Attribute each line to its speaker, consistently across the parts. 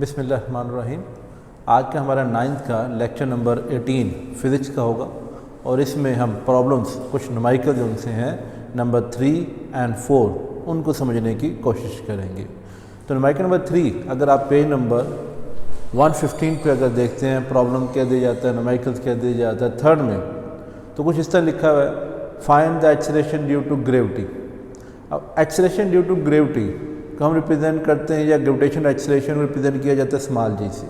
Speaker 1: बिस्मिल्लाहिर्रहमानिर्रहीम। आज का हमारा 9th का लेक्चर नंबर 18 फ़िज़िक्स का होगा और इसमें हम प्रॉब्लम्स कुछ नुमेरिकल जो उनसे हैं नंबर 3 और 4 उनको समझने की कोशिश करेंगे। तो नुमेरिकल नंबर 3 अगर आप पेज नंबर 115 पे अगर देखते हैं प्रॉब्लम क्या दिया जाता है, नुमेरिकल्स क्या दिया जाता है थर्ड में, तो कुछ इस तरह लिखा हुआ है find the acceleration due to gravity. अब एक्सेलरेशन ड्यू टू ग्रेविटी को हम रिप्रेजेंट करते हैं या ग्रेविटेशनल एक्सेलरेशन को रिप्रेजेंट किया जाता है स्मॉल जी से।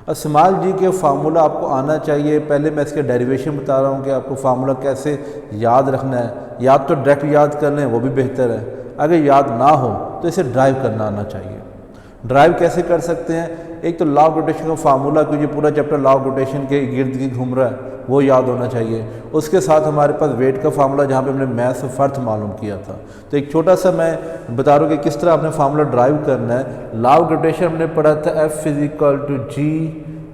Speaker 1: अब स्मॉल जी के फार्मूला आपको आना चाहिए। पहले मैं इसके डेरिवेशन बता रहा हूँ कि आपको फार्मूला कैसे याद रखना है। याद तो डायरेक्ट याद कर लें वो भी बेहतर है, अगर याद ना हो तो इसे ड्राइव करना आना चाहिए। ड्राइव कैसे कर सकते हैं? एक तो लॉ ऑफ रोटेशन का फार्मूला, क्योंकि पूरा चैप्टर लॉ ऑफ रोटेशन के गिर्द गिर्द घूम रहा है, वो याद होना चाहिए। उसके साथ हमारे पास वेट का फार्मूला जहाँ पे हमने मैथ ऑफ अर्थ मालूम किया था। तो एक छोटा सा मैं बता रहा हूँ कि किस तरह आपने फार्मूला ड्राइव करना है। लॉ ऑफ रोटेशन हमने पढ़ा था F = G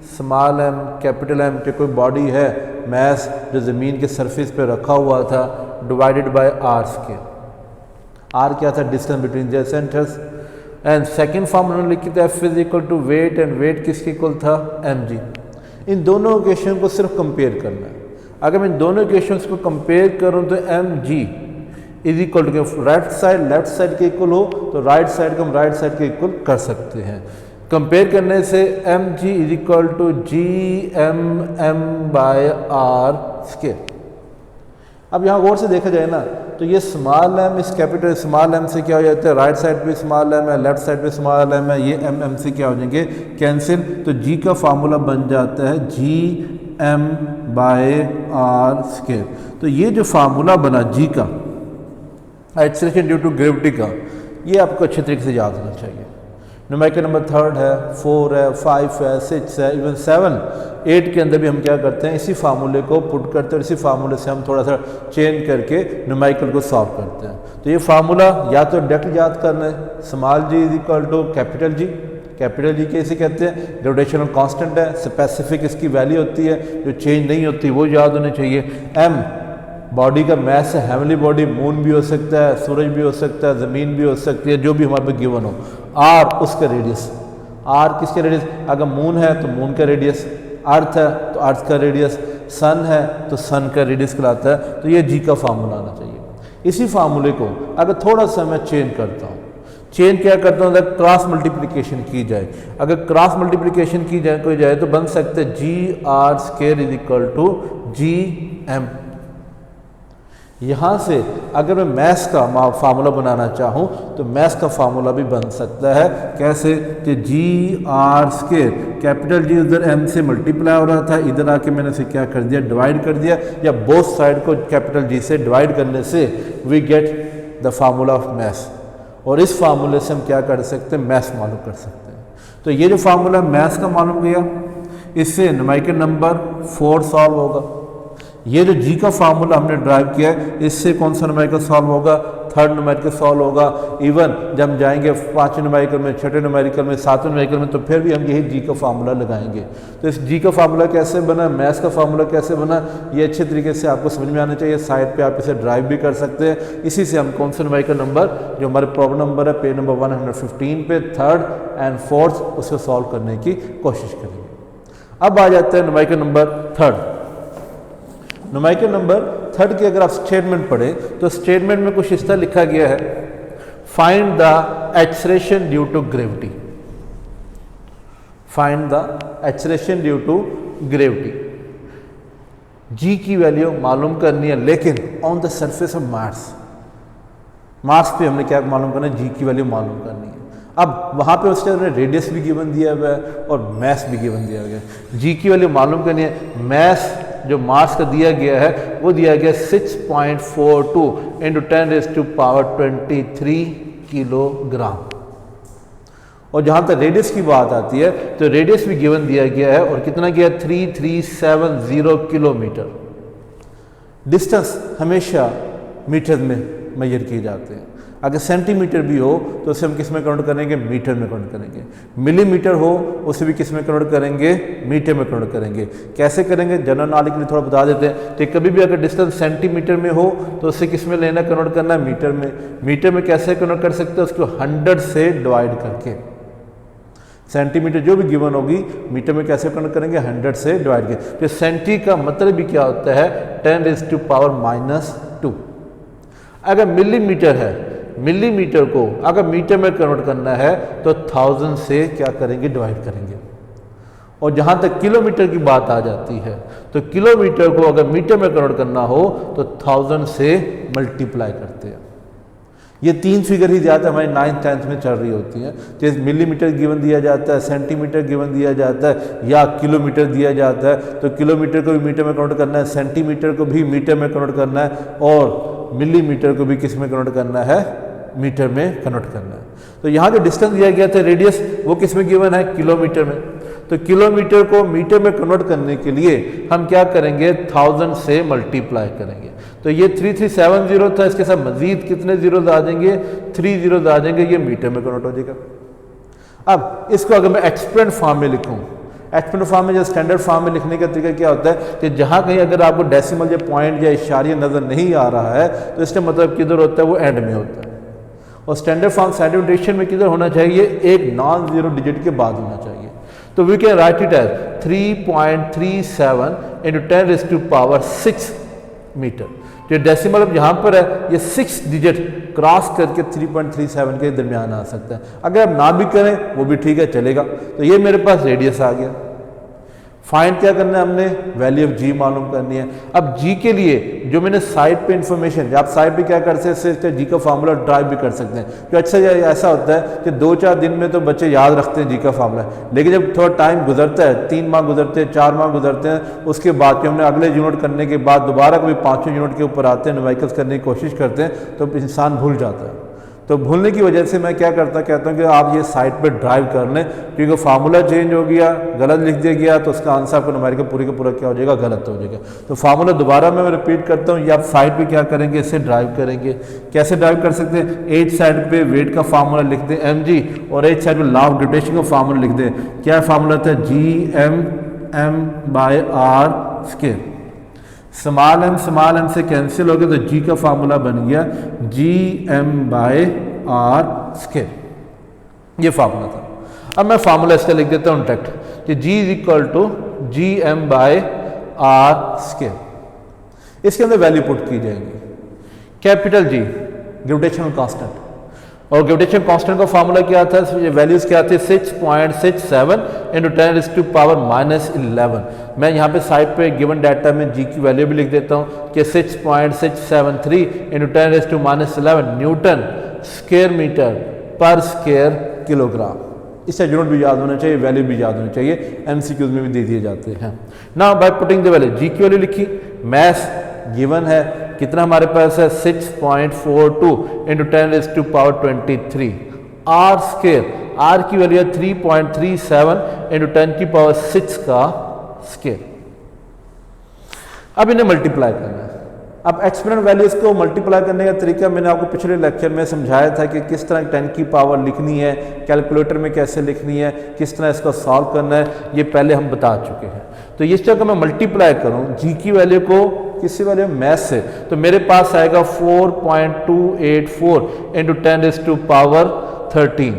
Speaker 1: small m capital M के कोई बॉडी है मैस जो ज़मीन के सरफेस पे रखा हुआ था divided by r square. r क्या था? Distance between the centres. And second form उन्होंने लिखी था F = वेट, एंड वेट किसके इक्वल था? mg। इन दोनों इक्वेशन को सिर्फ कंपेयर करना है। अगर मैं इन दोनों इक्वेशंस को कंपेयर करूं तो mg = right side left side के इक्वल हो तो राइट साइड को हम राइट साइड के इक्वल कर सकते हैं। कंपेयर करने से mg = Gm/r²। अब यहाँ गौर से देखा जाए ना तो ये स्मॉल m इस कैपिटल स्मॉल m से क्या हो जाता है? राइट साइड पे स्मॉल m है, लेफ्ट साइड पे स्मॉल m है, ये m से क्या हो जाएंगे? कैंसिल। तो g का फार्मूला बन जाता है Gm/r²। तो ये जो फार्मूला बना g का एक्सेलरेशन ड्यू टू ग्रेविटी का, ये आपको अच्छे तरीके से याद होना चाहिए। नुमेरिकल नंबर 3 है, 4 है, 5 है, 6 है, इवन 7, 8 के अंदर भी हम क्या करते हैं? इसी फार्मूले को पुट करते हैं और इसी फार्मूले से हम थोड़ा सा चेंज करके नुमेरिकल को सॉल्व करते हैं। तो ये फार्मूला या तो डायरेक्ट याद करना है, small g = capital G। Capital G कैसे कहते हैं? ग्रेविटेशनल कांस्टेंट है, स्पेसिफिक इसकी वैल्यू होती है जो चेंज नहीं होती, वो याद होनी चाहिए। m बॉडी का मैस है, हेवनली बॉडी, मून भी हो सकता है, सूरज भी हो सकता है, ज़मीन भी हो सकती है, जो भी हमारे पास गिवन हो। r उसका रेडियस, r किसके रेडियस? अगर मून है तो मून का रेडियस, अर्थ है तो अर्थ का रेडियस, सन है तो सन का रेडियस कहलाता है। तो ये g का फार्मूला आना चाहिए। इसी फार्मूले को अगर थोड़ा सा मैं चेंज करता हूँ, चेंज क्या करता हूँ? अगर क्रॉस मल्टीप्लिकेशन की जाए, अगर क्रॉस मल्टीप्लिकेशन की जाए कोई जाए तो बन सकते हैं Gr² = Gm। यहाँ से अगर मैं मैथ्स का फार्मूला बनाना चाहूँ तो मैथ्स का फार्मूला भी बन सकता है। कैसे? कि Gr² कैपिटल G उधर m से मल्टीप्लाई हो रहा था, इधर आके मैंने इसे क्या कर दिया? डिवाइड कर दिया, या बोथ साइड को कैपिटल G से डिवाइड करने से we get the formula of mass. और इस फार्मूले से हम क्या कर सकते हैं? मैथ्स मालूम कर सकते हैं। तो ये जो फार्मूला मैथ्स का मालूम गया, इससे नुमेरिकल नंबर 4 सॉल्व होगा। ये जो g का फार्मूला हमने ड्राइव किया है, इससे कौन सा नुमेरिकल सॉल्व होगा? थर्ड नुमेरिकल सॉल्व होगा। इवन जब हम जाएंगे 5वें नुमेरिकल में, 6वें नुमेरिकल में, 7वें नुमेरिकल में, तो फिर भी हम यही g का फार्मूला लगाएंगे। तो इस g का फार्मूला कैसे बना, मैथ्स का फार्मूला कैसे बना, ये अच्छे तरीके से आपको समझ में आना चाहिए। साइड पे आप इसे ड्राइव भी कर सकते हैं। इसी से हम कौन सा नुमेरिकल नंबर जो हमारे प्रॉब्लम नंबर है पेज नंबर 115 पे 3rd और 4th उसे सॉल्व करने की कोशिश करेंगे। अब आ जाता है numerical number 3rd। Numerical number 3rd की अगर आप स्टेटमेंट पढ़ें तो स्टेटमेंट में कुछ इस तरह लिखा गया है find the acceleration due to gravity. Find the acceleration due to gravity. g की वैल्यू मालूम करनी है, लेकिन on the surface of Mars. Mars पे हमने क्या मालूम करना है? g की वैल्यू मालूम करनी है। अब वहाँ पे उसके अंदर रेडियस भी गिवन दिया हुआ है और मैस भी गिवन दिया गया है। g की वैल्यू मालूम करनी है। मैस जो मास का दिया गया है वो दिया गया 6.42 × 10⁻23 किलोग्राम। और जहाँ तक रेडियस की बात आती है तो रेडियस भी गिवन दिया गया है, और कितना गया? 3370 किलोमीटर। डिस्टेंस हमेशा मीटर में मेजर किए जाते हैं। अगर सेंटीमीटर भी हो तो उसे हम किस में कन्वर्ट करेंगे? मीटर में कन्वर्ट करेंगे। मिलीमीटर हो उसे भी किस में कन्वर्ट करेंगे? मीटर में कन्वर्ट करेंगे। कैसे करेंगे? जनरल नॉलेज के लिए थोड़ा बता देते हैं। तो कभी भी अगर डिस्टेंस सेंटीमीटर में हो तो उसे किस में लेना? कन्वर्ट करना है मीटर में। मीटर में कैसे कन्वर्ट कर सकते हैं? उसको 100 से डिवाइड करके। सेंटीमीटर जो भी गिवन होगी मीटर में कैसे कन्वर्ट करेंगे, 100 से डिवाइड करेंगे। तो सेंटी का मतलब भी क्या होता है, 10⁻⁻²। अगर मिलीमीटर है, मिलीमीटर को अगर मीटर में कन्वर्ट करना है तो 1000 से क्या करेंगे, डिवाइड करेंगे। और जहाँ तक किलोमीटर की बात आ जाती है तो किलोमीटर को अगर मीटर में कन्वर्ट करना हो तो 1000 से मल्टीप्लाई करते हैं। ये 3 फिगर ही ज़्यादा हमारी 9th 10th में चल रही होती हैं। जैसे मिलीमीटर गिवन दिया जाता है, सेंटीमीटर गिवन दिया जाता है या किलोमीटर दिया जाता है, तो किलोमीटर को भी मीटर में कन्वर्ट करना है, सेंटीमीटर को भी मीटर में कन्वर्ट करना है और मिलीमीटर को भी किस में कन्वर्ट करना है, मीटर में कन्वर्ट करना है। तो यहाँ जो डिस्टेंस दिया गया था रेडियस, वो किस में गिवन है, किलोमीटर में। तो किलोमीटर को मीटर में कन्वर्ट करने के लिए हम क्या करेंगे, 1000 से मल्टीप्लाई करेंगे। तो ये 3370 था, इसके साथ मजीद कितने जीरोज आ जाएंगे, 3 जीरोज आ जाएंगे, ये मीटर में कन्वर्ट हो जाएगा। अब इसको अगर मैं एक्सपेरेंट फॉर्म में लिखूं, एक्सपेरेंट फॉर्म में या स्टैंडर्ड फॉर्म में लिखने का तरीका क्या होता है कि जहां कहीं अगर आपको डेसिमल या पॉइंट या इशारिया नजर नहीं आ रहा है तो इसका मतलब किधर होता है, वो एंड में होता है। और स्टैंडर्ड फॉर्म साइंटिफिक में किधर होना चाहिए, एक नॉन जीरो डिजिट के बाद होना चाहिए। तो we can write it as 3.37 × 10⁻6 metre. जो डेसिमल अब यहाँ पर है ये 6 डिजिट क्रॉस करके 3.37 के दरमियान आ सकता है। अगर आप ना भी करें वो भी ठीक है, चलेगा। तो ये मेरे पास रेडियस आ गया। फाइंड क्या करना है, हमने वैल्यू ऑफ जी मालूम करनी है। अब जी के लिए जो मैंने साइड पे इंफॉर्मेशन, आप साइड पे क्या कर सकते हैं, जी का फार्मूला ड्राइव भी कर सकते हैं। जो अच्छा ऐसा होता है कि 2-4 दिन में तो बच्चे याद रखते हैं जी का फार्मूला, लेकिन जब थोड़ा टाइम गुजरता है, 3 माह गुजरते हैं, 4 माह गुजरते हैं, उसके बाद कि हमने अगले यूनिट करने के बाद दोबारा कभी 5वें यूनिट के ऊपर आते हैं, न्यूमेरिकल्स करने की कोशिश करते हैं, तो इंसान भूल जाता है। तो भूलने की वजह से मैं क्या कहता हूँ कि आप ये साइड पे ड्राइव कर लें, क्योंकि फार्मूला चेंज हो गया, गलत लिख दिया गया तो उसका आंसर आपको न्यूमेरिकल पूरी का पूरा क्या हो जाएगा, गलत हो जाएगा। तो फार्मूला दोबारा मैं रिपीट करता हूँ, ये आप साइड पे क्या करेंगे, इससे ड्राइव करेंगे। कैसे ड्राइव कर सकते हैं, एक साइड पे वेट का फार्मूला लिख दें mg और एक साइड पे लॉ ऑफ ग्रेविटेशन का फार्मूला लिख दें। क्या फार्मूला था, Gm/r²। स्मॉल एम से कैंसिल हो गया तो जी का फार्मूला बन गया Gm/r²। ये फार्मूला था। अब मैं फार्मूला इसका लिख देता हूँ डायरेक्ट कि G = Gm/r²। इसके अंदर वैल्यू पुट की जाएगी। कैपिटल G ग्रेविटेशनल कांस्टेंट, और ग्रेविटेशन कांस्टेंट का फार्मूला क्या था, वैल्यूज क्या थे, 6.67 × 10⁻11। मैं यहाँ पे साइड पे गिवन डाटा में जी की वैल्यू भी लिख देता हूँ कि 6.673 × 10⁻11 न्यूटन स्क्वायर मीटर पर स्क्वायर किलोग्राम। इसका यूनिट भी याद होना चाहिए, वैल्यू भी याद होनी चाहिए, एमसीक्यूज में भी दे दिए जाते हैं। Now by putting the value, g की वैल्यू लिखी, मैथ गिवन है कितना हमारे पास है, 6.42 × 10⁻23। r², r की वैल्यू है 3.37 × 10⁻6 का स्क्वायर। अब इन्हें मल्टीप्लाई करना है। अब एक्सपोनेंट वैल्यूज को मल्टीप्लाई करने का तरीका मैंने आपको पिछले लेक्चर में समझाया था कि किस तरह 10 की पावर लिखनी है, कैलकुलेटर में कैसे लिखनी है, किस तरह इसको सॉल्व करना है, ये पहले हम बता चुके हैं। तो इस तरह मैं मल्टीप्लाई करूं जी की वैल्यू को किसी वैल्यू मैथ से, तो मेरे पास आएगा 4.284 × 10⁻13।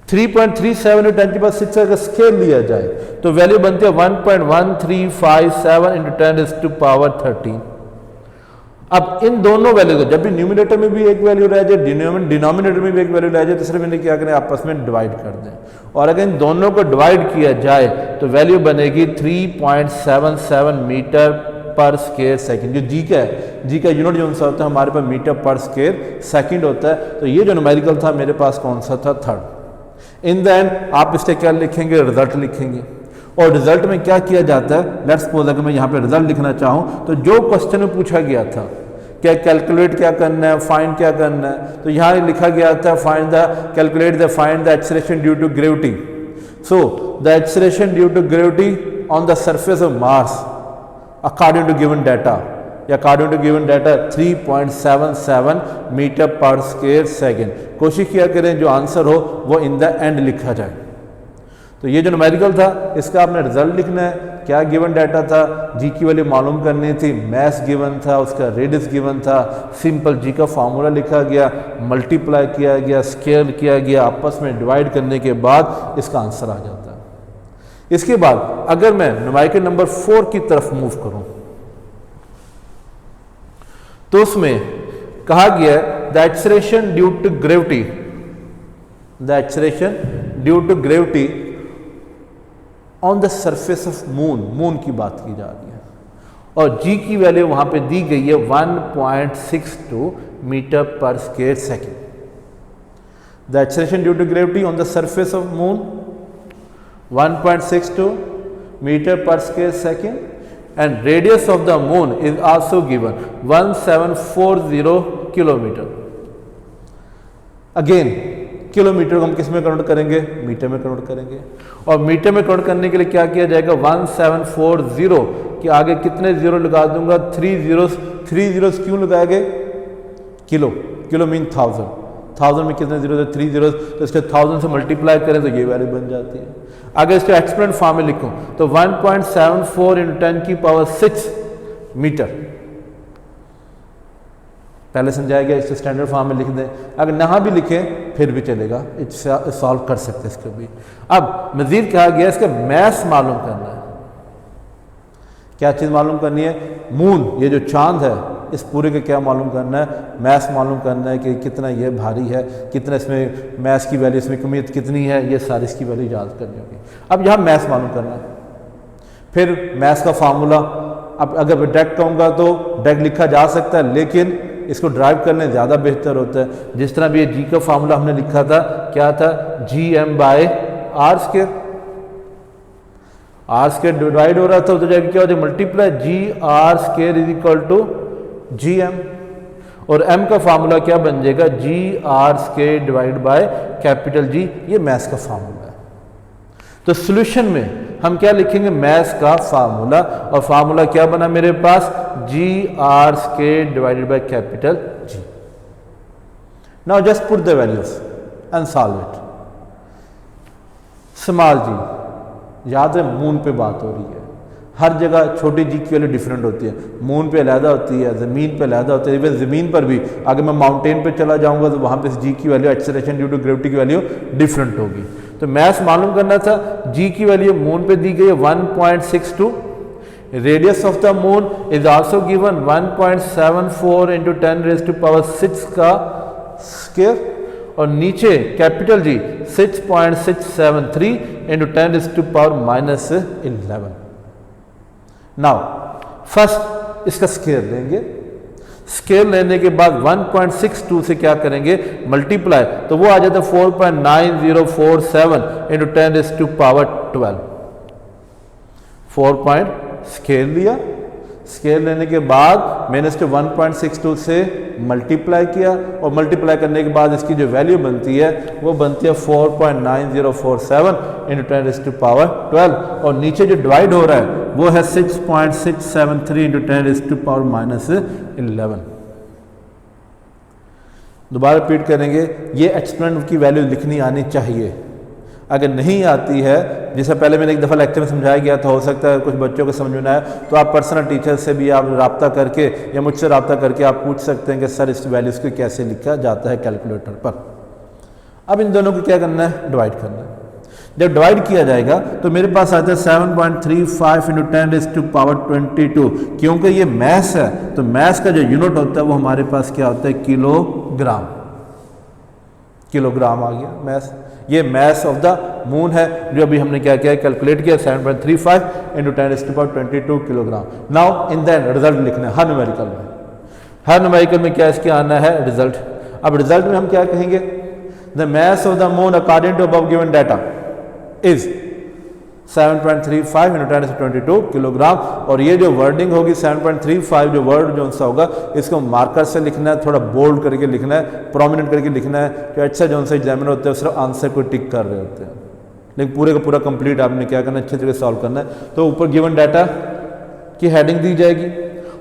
Speaker 1: 3.37 × 10⁻6 अगर स्केल लिया जाए तो वैल्यू बनती है 1.1357 × 10⁻13। अब इन दोनों वैल्यू को जब भी न्यूमिनेटर में भी एक वैल्यू रह जाए, डिनोमिनेटर में भी एक वैल्यू रह जाए, तो सिर्फ इन्हें क्या करें, आपस में डिवाइड कर दें। और अगर इन दोनों को डिवाइड किया जाए तो वैल्यू बनेगी 3.77 मीटर पर स्क्वायर सेकंड। जो जी का है, जी का यूनिट जो सा होता है हमारे पास मीटर पर स्क्वायर सेकंड होता है। तो ये जो न्यूमेरिकल था मेरे पास कौन सा था, थर्ड। इन द एंड आप इससे क्या लिखेंगे, रिजल्ट लिखेंगे। और रिजल्ट में क्या किया जाता है, लेट्स सपोज अगर मैं यहाँ पे रिजल्ट लिखना चाहूँ तो जो क्वेश्चन में पूछा गया था क्या कैलकुलेट क्या करना है, फाइंड क्या करना है, तो यहाँ लिखा गया था find the calculate the find the acceleration due to gravity. So the acceleration due to gravity on the surface of Mars according to given data, या according to given data 3.77 metre पर स्क्वायर सेकंड। कोशिश किया करें जो answer हो वो in the end लिखा जाए। तो तो ये जो न्यूमेरिकल था इसका आपने रिजल्ट लिखना है। क्या गिवन डाटा था, जी की वैल्यू मालूम करनी थी, मैथ गिवन था, उसका रेडियस गिवन था, सिंपल जी का फार्मूला लिखा गया, मल्टीप्लाई किया गया, स्केल किया गया, आपस में डिवाइड करने के बाद इसका आंसर आ जाता है। इसके बाद अगर मैं न्यूमेरिकल नंबर 4 की तरफ मूव करूं तो उसमें कहा गया the acceleration due to gravity, the acceleration due to gravity on the surface of moon, moon की बात की जा रही है और जी की वैल्यू वहां पे दी गई है 1.62 मीटर पर square second. The acceleration due to gravity on the surface of moon 1.62 meter per square second, and radius of the moon is also given 1740 kilometer. Again kilometre को हम किस में कन्वर्ट करेंगे, मीटर में कन्वर्ट करेंगे और metre में convert करने के लिए क्या किया जाएगा 1740 के आगे कितने जीरो लगा दूंगा 3 जीरोस क्यों लगाए गए, किलो, किलो मीन 1000 में कितने जीरो है 3 जीरो, तो इसके 1000 से मल्टीप्लाई करें तो ये वैल्यू बन जाती है। अगर इसको एक्सपोनेंट फॉर्म में लिखूं तो 1.74 × 10 की पावर 6 मीटर, पहले समझाया गया, इसको स्टैंडर्ड फॉर्म में लिख दें, अगर ना भी लिखें फिर भी चलेगा, सॉल्व कर सकते हैं इसको भी। अब मजीद कहा गया इसका मैथ मालूम करना है। क्या चीज़ मालूम करनी है, मून, ये जो चांद है इस पूरे का क्या मालूम करना है, मैथ मालूम करना है कि कितना ये भारी है, कितना इसमें मैथ की वैल्यू, इसमें कमियत कितनी है, ये सारी इसकी वैल्यू याद करनी होगी। अब यहाँ मैथ मालूम करना है, फिर मैथ का फार्मूला, अब अगर मैं डायरेक्ट कहूँगा तो डायरेक्ट लिखा जा सकता है, लेकिन इसको ड्राइव करने ज़्यादा बेहतर होता है। जिस तरह भी ये जी का फार्मूला हमने लिखा था, क्या था, GM/R square, R square divide हो रहा था तो जाके क्या हो जाए multiply GR square is equal to GM, और M का फार्मूला क्या बन जाएगा GR square divide by capital G, ये मैथ्स का फार्मूला है। तो सॉल्यूशन में हम क्या लिखेंगे, मैथ्स का फार्मूला, और फार्मूला क्या बना मेरे पास GR square divided by capital G। Now just put the values and solve it. Small g, याद है मून पे बात हो रही है, हर जगह छोटी जी की वैल्यू डिफरेंट होती है, मून पे अलहदा होती है, ज़मीन पे अलहदा होती है, इवन ज़मीन पर भी अगर मैं माउंटेन पे चला जाऊंगा तो वहाँ पे जी की value, acceleration due to gravity की वैल्यू डिफरेंट होगी। तो मैथ्स मालूम करना था, जी की वैल्यू मून पे दी गई है 1.62, radius of the moon is also given 1.74 × 10⁻⁶ का स्क्वायर, और नीचे कैपिटल जी 6.673 × 10⁻⁻11। नाउ फर्स्ट इसका स्केल लेंगे, स्केल लेने के बाद 1.62 से क्या करेंगे मल्टीप्लाई, तो वो आ जाता है 4.9047 × 10⁻12। 4 स्केल लिया, स्केल लेने के बाद मैंने इसको 1.62 से मल्टीप्लाई किया, और मल्टीप्लाई करने के बाद इसकी जो वैल्यू बनती है वो बनती है 4.9047 × 10⁻12, और नीचे जो डिवाइड हो रहा है वो है 6.673 × 10⁻11। दोबारा रिपीट करेंगे, ये एक्सपोनेंट की वैल्यू लिखनी आनी चाहिए, अगर नहीं आती है, जैसे पहले मैंने एक दफ़ा लेक्चर में समझाया गया था, हो सकता है कुछ बच्चों को समझ में ना आए, तो आप पर्सनल टीचर से भी आप रब्ता करके या मुझसे रब्ता करके आप पूछ सकते हैं कि सर इस वैल्यूज़ को कैसे लिखा जाता है कैलकुलेटर पर। अब इन दोनों को क्या करना है, डिवाइड करना है। जब डिवाइड किया जाएगा तो मेरे पास आता है 7.35 × 10⁻22, क्योंकि ये मैथ्स है तो मैथ्स का जो यूनिट होता है वो हमारे पास क्या होता है, किलोग्राम। किलोग्राम आ गया मैथ्स, ये मैथ्स ऑफ द मून है जो अभी हमने क्या किया, कैलकुलेट किया 7.35 × 10⁻22 kilogram. Now in the result लिखना है, हर न्यूमेरिकल में, हर न्यूमेरिकल में क्या इसके आना है रिजल्ट। अब रिजल्ट में हम क्या कहेंगे, the mass of the moon according to above given data is 7.35 × 10⁻22 kilogram, और ये जो वर्डिंग होगी 7.35 जो वर्ड जो सा होगा इसको मार्कर से लिखना है, थोड़ा बोल्ड करके लिखना है, प्रोमिनेंट करके लिखना है, कि अच्छा जो सा एग्जामिनर होते हैं सिर्फ आंसर को टिक कर रहे होते हैं, लेकिन पूरे का पूरा कंप्लीट आपने क्या करना है, अच्छे तरीके से सॉल्व करना है। तो ऊपर गिवन डाटा की हेडिंग दी जाएगी,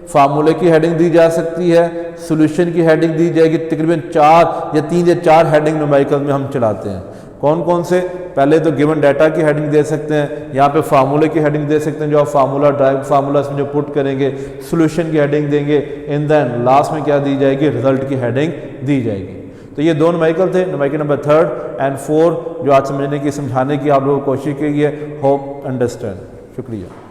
Speaker 1: फार्मूले की हेडिंग दी जा सकती है, सोल्यूशन की हेडिंग दी जाएगी, तकरीबन 3 या 4 हेडिंग न्यूमेरिकल में हम चलाते हैं। कौन कौन से? पहले तो गिवन डाटा की हेडिंग दे सकते हैं, यहाँ पे फार्मूले की हेडिंग दे सकते हैं, जो आप फार्मूला ड्राइव फार्मूला इसमें जो पुट करेंगे, सॉल्यूशन की हेडिंग देंगे, इन देन लास्ट में क्या दी जाएगी? रिजल्ट की हेडिंग दी जाएगी। तो ये दो न्यूमेरिकल थे, न्यूमेरिकल नंबर 3 एंड 4 जो आज समझने की समझाने की आप लोगों को कोशिश की है। Hope understand. शुक्रिया।